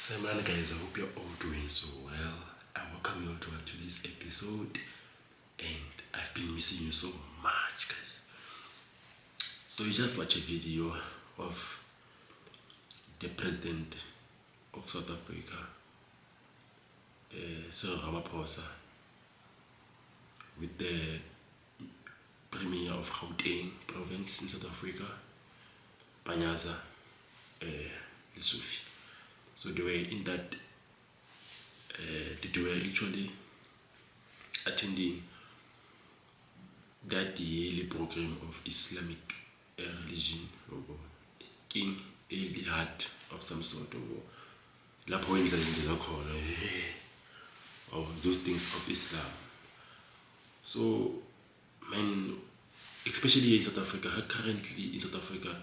Simon, guys, I hope you're all doing so well. I welcome you all to today's episode, and I've been missing you so much, guys. So you just watch a video of the president of South Africa, Cyril Ramaphosa, with the premier of Gauteng province in South Africa, Panyaza Lesufi. So they were in that, they were actually attending that yearly program of Islamic religion, King early heart of some sort of lapho wenza izinto zakhona or those things of Islam. So man, especially here in South Africa, currently in South Africa,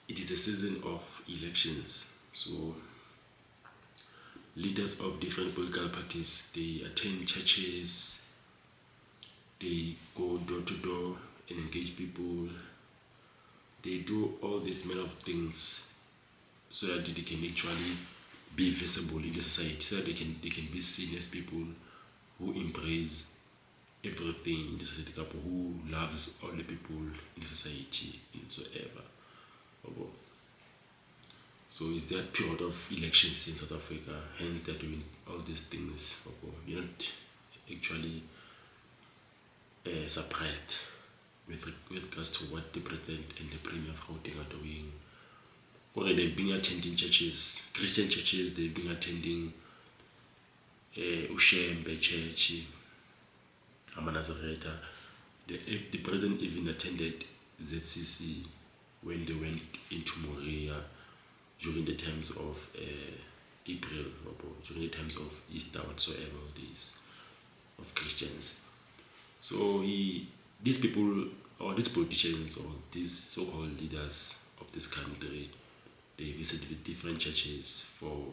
it is a season of elections. So leaders of different political parties, they attend churches, they go door to door and engage people. They do all these manner of things so that they can actually be visible in the society, so that they can be seen as people who embrace everything in the society, who loves all the people in the society, whatsoever. So it's that period of elections in South Africa, hence they're doing all these things. You're not actually surprised with regards to what the president and the premier of Gauteng are doing. Or they've been attending churches, Christian churches, they've been attending Ushembe Church, Amanazareta. The president even attended ZCC when they went into Moria during the times of April, during the times of Easter, whatsoever these of Christians. So these people, or these politicians, or these so-called leaders of this country, they visited different churches for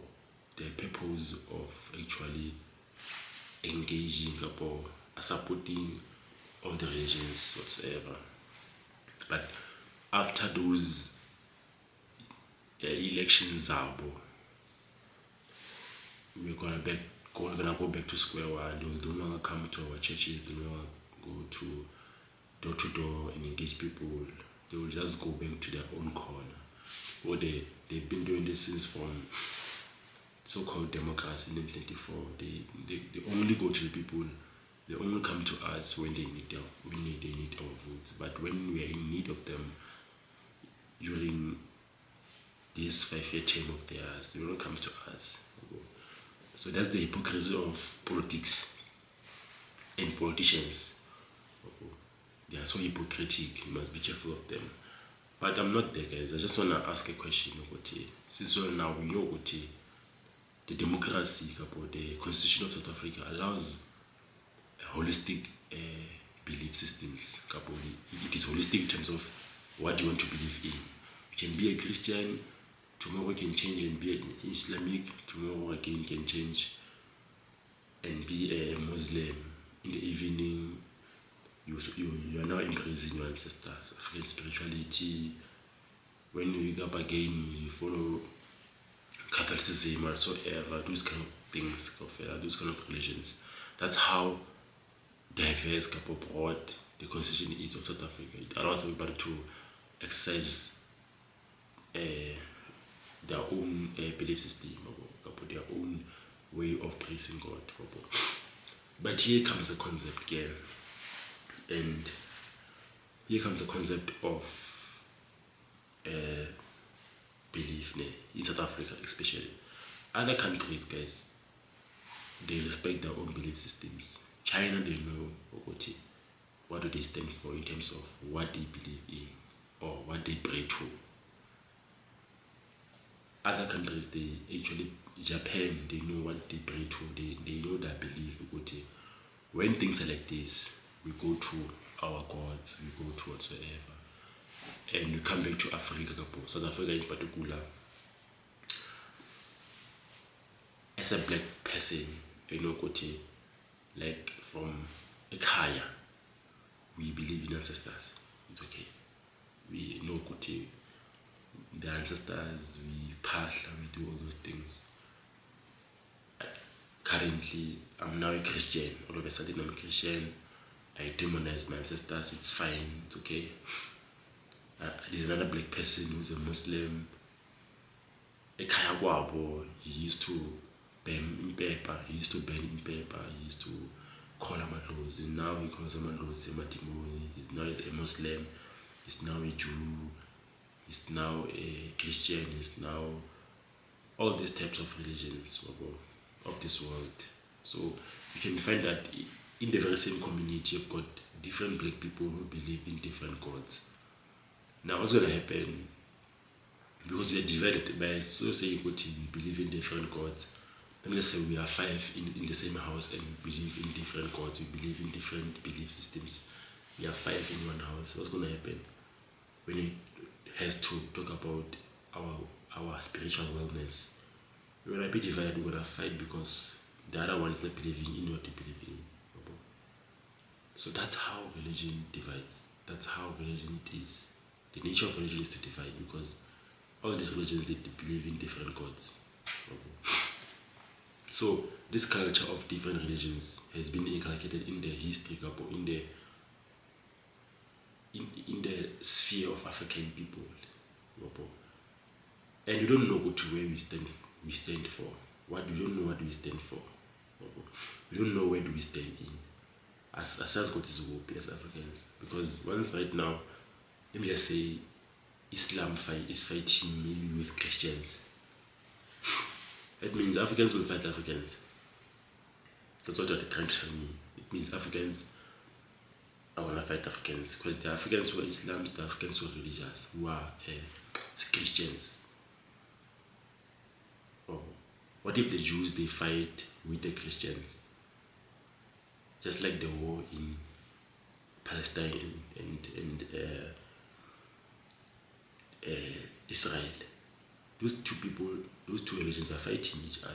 the purpose of actually engaging or supporting all the religions whatsoever. But after those elections, we're gonna go back to square one. They don't want to come to our churches. They don't want to go to door and engage people. They will just go back to their own corner. Or they've been doing this since from so-called democracy in 1994. They only go to the people. They only come to us when they need our votes. But when we are in need of them during this 5-year term of theirs, they don't come to us. So that's the hypocrisy of politics and politicians. They are so hypocritic. You must be careful of them. But I'm not there, guys. I just want to ask a question. Since now we know what the democracy, the Constitution of South Africa allows holistic belief systems. It is holistic in terms of what you want to believe in. You can be a Christian, tomorrow you can change and be an Islamic, tomorrow again you can change and be a Muslim. In the evening, you are now embracing your ancestors, African spirituality. When you wake up again, you follow Catholicism or whatsoever, those kind of things, those kind of religions. That's how diverse, broad the constitution is of South Africa. It allows everybody to exercise their own belief system, their own way of praising God. But here comes the concept, and here comes the concept of belief in South Africa, especially. Other countries, guys, they respect their own belief systems. China, they know what do they stand for in terms of what they believe in or what they pray to. Other countries, Japan, they know what they pray to. They know their belief. When things are like this, we go to our gods, we go to whatsoever. And we come back to Africa, South Africa in particular. As a black person, like from Ekaya, we believe in ancestors. It's okay. We know the ancestors, we pass, we do all those things. currently I'm now a Christian. All of a sudden I'm a Christian. I demonize my ancestors. It's fine. It's okay. There's another black person who's a Muslim. Ekhaya kwabo, he used to burn paper. He used to burn in paper. He used to call amadlozi. And now he calls amadlozi Matimoni. He's now a Muslim. He's now a Jew. He's now a Christian. He's now all these types of religions of this world. So you can find that in the very same community, you've got different black people who believe in different gods. Now, what's going to happen? Because we are divided by so saying we believe in different gods. Let me just say we are five in the same house and we believe in different gods. We believe in different belief systems. We are five in one house. What's going to happen when it has to talk about our spiritual wellness? We're going to be divided. We're going to fight because the other one is not believing in what they believe in. So that's how religion divides. That's how religion it is. The nature of religion is to divide because all these religions they believe in different gods. So this culture of different religions has been inculcated in the history, in the sphere of African people. And we don't know where we stand for. We don't know what we stand for. We don't know where do we stand in. As God is hope as Africans. Because once right now, let me just say Islam is fighting maybe with Christians. It means Africans will fight Africans. That's what they're trying to tell me. It means Africans are gonna fight Africans because the Africans who are Islams, the Africans who are religious, who are Christians. Oh, what if the Jews they fight with the Christians? Just like the war in Palestine and Israel. Those two religions are fighting each other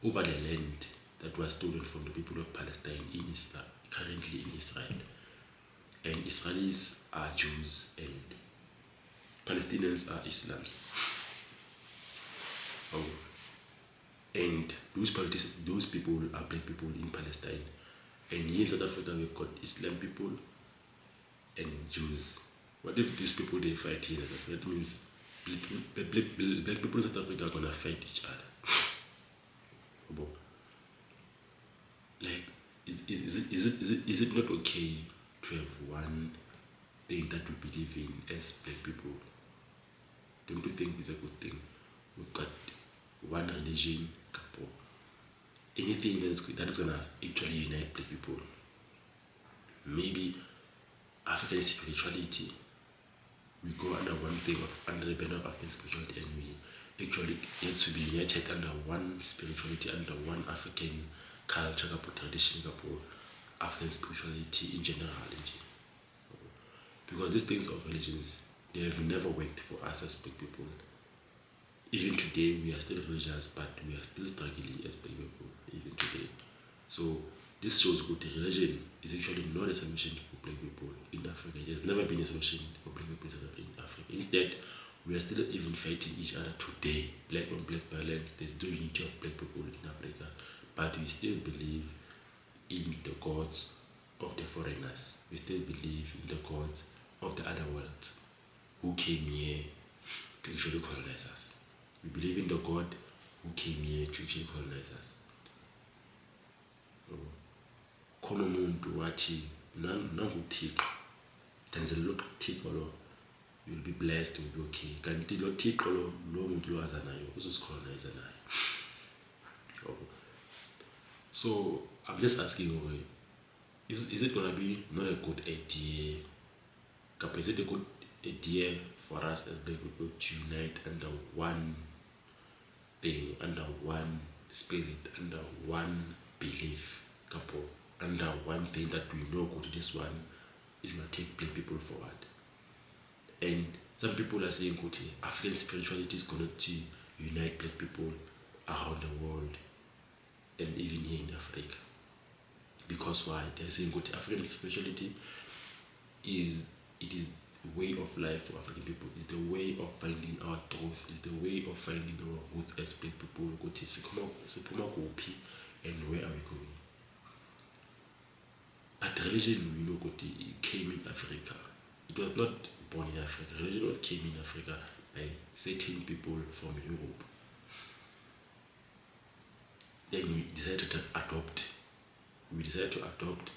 over the land that was stolen from the people of Palestine in Israel, currently in Israel. And Israelis are Jews and Palestinians are Islams. And those people are black people in Palestine. And here in South Africa, we've got Islam people and Jews. What if these people they fight here in South Africa? That means black people in South Africa are gonna fight each other. Like, is it not okay to have one thing that we believe in as black people? Don't you think it's a good thing? We've got one religion, couple. Anything that is gonna actually unite black people. Maybe African spirituality. We go under one thing under the banner of African spirituality, and we actually get to be united under one spirituality, under one African culture, tradition, African spirituality in general. Because these things of religions, they have never worked for us as black people. Even today, we are still religious, but we are still struggling as black people, even today. So this shows that the religion is actually not a solution for black people in Africa. It has never been a solution for black people in Africa. Instead, we are still even fighting each other today, black on black violence. There's no unity of black people in Africa, but we still believe in the gods of the foreigners. We still believe in the gods of the other worlds who came here to actually colonize us. We believe in the God who came here to actually colonize us. Khona umuntu wathi nanguThixo, there's a lot of Thixo lo, you'll be blessed, you'll be okay. Kanti lo Thixo lo muntu lo aza nayo uzosicolonize nayo. So I'm just asking, is it gonna be not a good idea? Is it a good idea for us as black people to unite under one thing, under one spirit, under one belief, under one thing that we know good, this one is going to take black people forward? And some people are saying good, African spirituality is going to unite black people around the world and even here in Africa. Because why? They're saying good, African spirituality is way of life for African people. It's the way of finding our truth. It's the way of finding our roots as black people. Ukuthi siphuma kuphi and where are we going? But religion, it came in Africa. It was not born in Africa. Religion came in Africa by certain people from Europe. Then we decided to adopt. We decided to adopt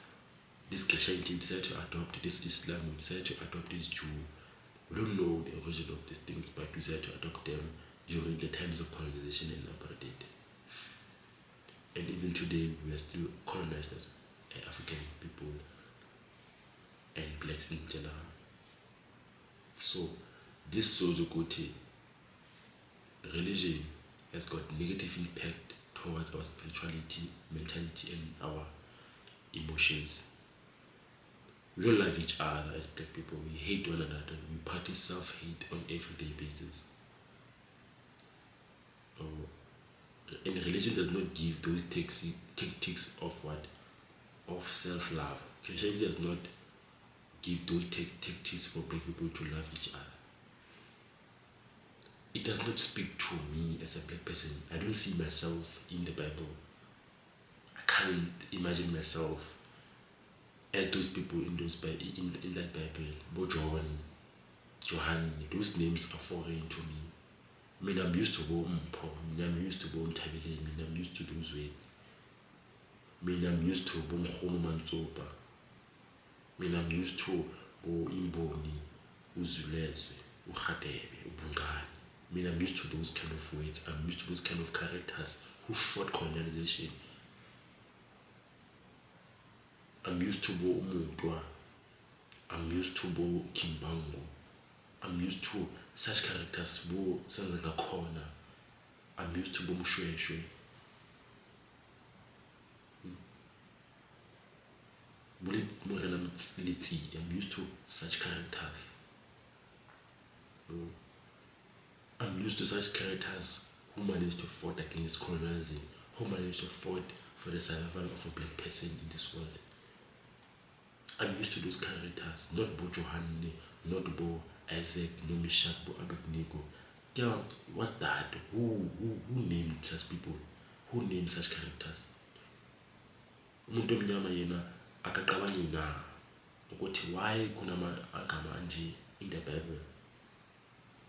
this Christianity. We decided to adopt this Islam. We decided to adopt this Jew. We don't know the origin of these things, but we decided to adopt them during the times of colonization and apartheid. And even today, we are still colonized as African people and blacks in general. So this shows that religion has got negative impact towards our spirituality, mentality, and our emotions. We don't love each other as black people. We hate one another. We practice self-hate on an everyday basis. And religion does not give those tactics of what? Of self-love. Christianity does not give those tactics for black people to love each other. It does not speak to me as a black person. I don't see myself in the Bible. I can't imagine myself as those people in that Bible. Bo John, Johan, those names are foreign to me. I mean, I'm used to Bo Mpo, I'm used to Bo Mtabile, I'm used to those words. I'm used to Bo Mkhono Mantopa. I'm used to Bo Imboni, Uzulezwe, Ukhatebe, Ubungani. I'm used to those kind of words. I'm used to those kind of characters who fought colonization. I'm used to Bo Umutwa. I'm used to Bo Kimbango. I'm used to such characters, Bo Sanzanga Kona. I'm used to Bo Mushweshwe. I'm used to such characters. I'm used to such characters who managed to fight against colonizing, who managed to fight for the survival of a black person in this world. I'm used to those characters, not Bo Johanne, not Bo Isaac, no Meshach, Bo Abednego. Yeah, what's that? Who named such people? Who named such characters? Umuntu omnyama yena akaqabani na ukuthi why kunama agama anje in the Bible.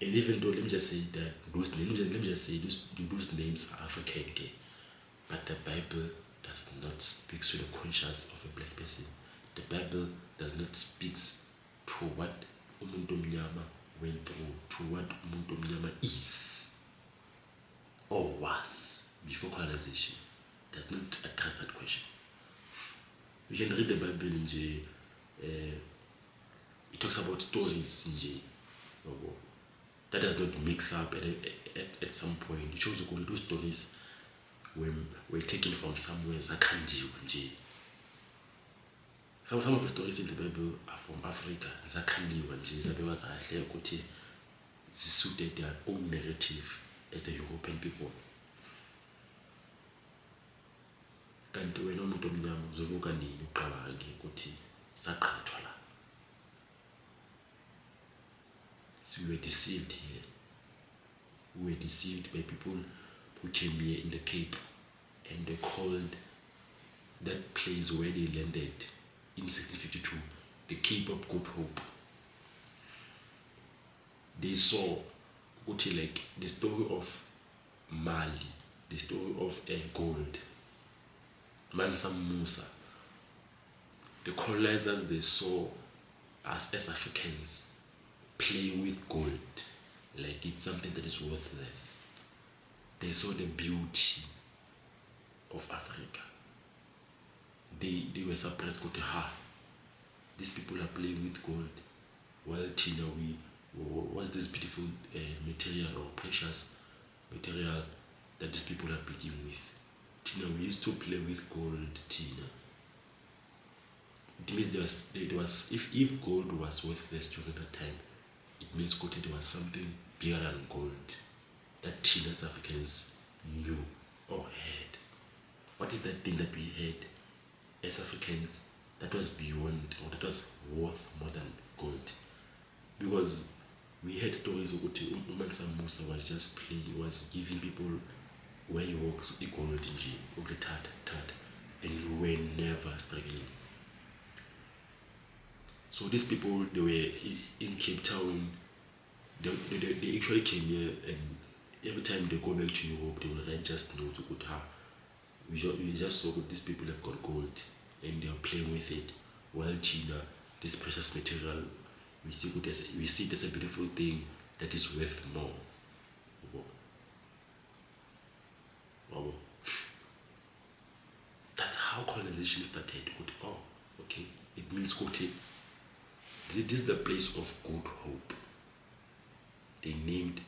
And even though, let me just say that those names are African, but the Bible does not speak to the conscience of a black person. The Bible does not speak to what umuntu omnyama went through, to what umuntu omnyama is or was before colonization. It does not address that question. You can read the Bible in it talks about stories in that does not mix up at some point. It shows that those stories were taken from somewhere. Some of the stories in the Bible are from Africa. They suited their own narrative as the European people. Kanti wena umuntu omnyama uzovuka nini uqabange ukuthi saqhathwa la? So we were deceived here. We were deceived by people who came here in the Cape, and they called that place where they landed in 1652 the Cape of Good Hope. They saw like the story of Mali, the story of gold, Mansa Musa. The colonizers, they saw us as Africans playing with gold like it's something that is worthless. They saw the beauty of Africa. They were surprised, these people are playing with gold. Well, Tina, what's this beautiful material or precious material that these people are playing with? Tina, we used to play with gold, Tina. It means there was if gold was worthless during that time, it means there was something bigger than gold that Tina's Africans knew or had. What is that thing that we had as Africans that was beyond or that was worth more than gold? because we had stories ukuthi uMansa Musa was just playing, was giving people where he walks gold nje ukuthatha, and we were never struggling. So these people, they were in Cape Town. They actually came here, and every time they go back to Europe, they will write just notes about how we just saw that these people have got gold and they are playing with it. While China, this precious material, we see it as a beautiful thing that is worth more. Wow. That's how colonization started. Oh, okay. It means this is the place of good hope. They named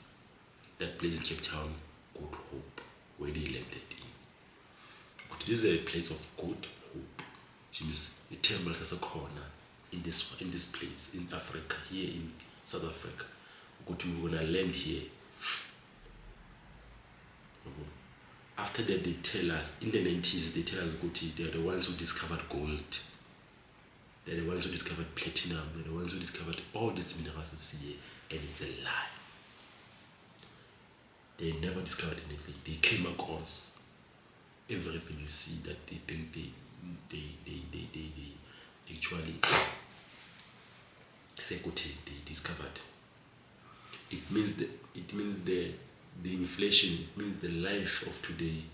that place in Cape Town Good Hope, where they landed in. But this is a place of good hope, which means the terminal has a corner in this place in Africa, here in South Africa. But we're gonna land here. After that, they tell us in the 90s, they tell us they're the ones who discovered gold. They're the ones who discovered platinum. They're the ones who discovered all these minerals you see here, and it's a lie. They never discovered anything. They came across everything you see that they think they actually say they discovered. It means the inflation, it means the life of today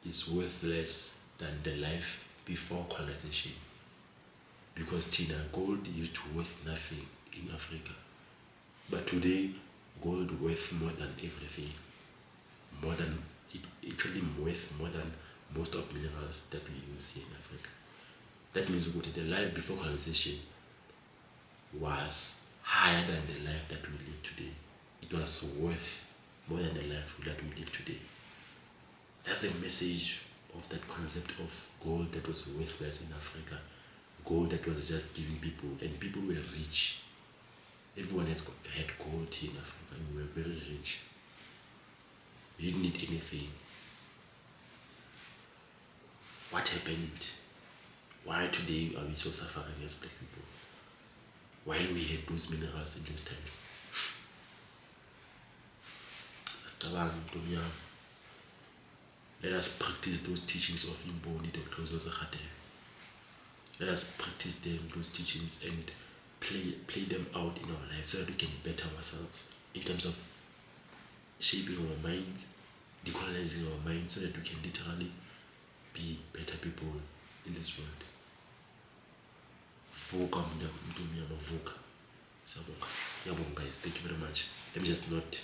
is worth less than the life before colonization. Because Tina, gold used to worth nothing in Africa. But today, gold worth more than everything. Actually worth more than most of minerals that we use here in Africa. That means the life before colonization was higher than the life that we live today. It was worth more than the life that we live today. That's the message of that concept of gold that was worthless in Africa. Gold that was just giving people, and people were rich. Everyone had gold here in Africa, and we were very rich. We didn't need anything. What happened? Why today are we so suffering as black people? While we had those minerals in those times. Let us practice those teachings of Imboni, Dr. Zozakate. Let us practice those teachings, and play them out in our lives so that we can better ourselves in terms of shaping our minds, decolonizing our minds, so that we can literally be better people in this world. Guys, thank you very much. Let me just not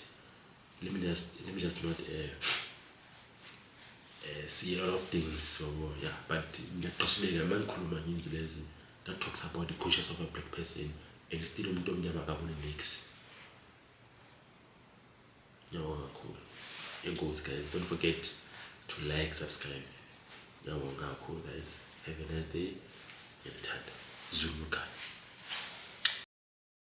see a lot of things. So yeah, but that talks about the conscience of a black person, and still mix. Cool. And goes, guys. Don't forget to like, subscribe. Cool, guys. Have a nice day. Zuluka.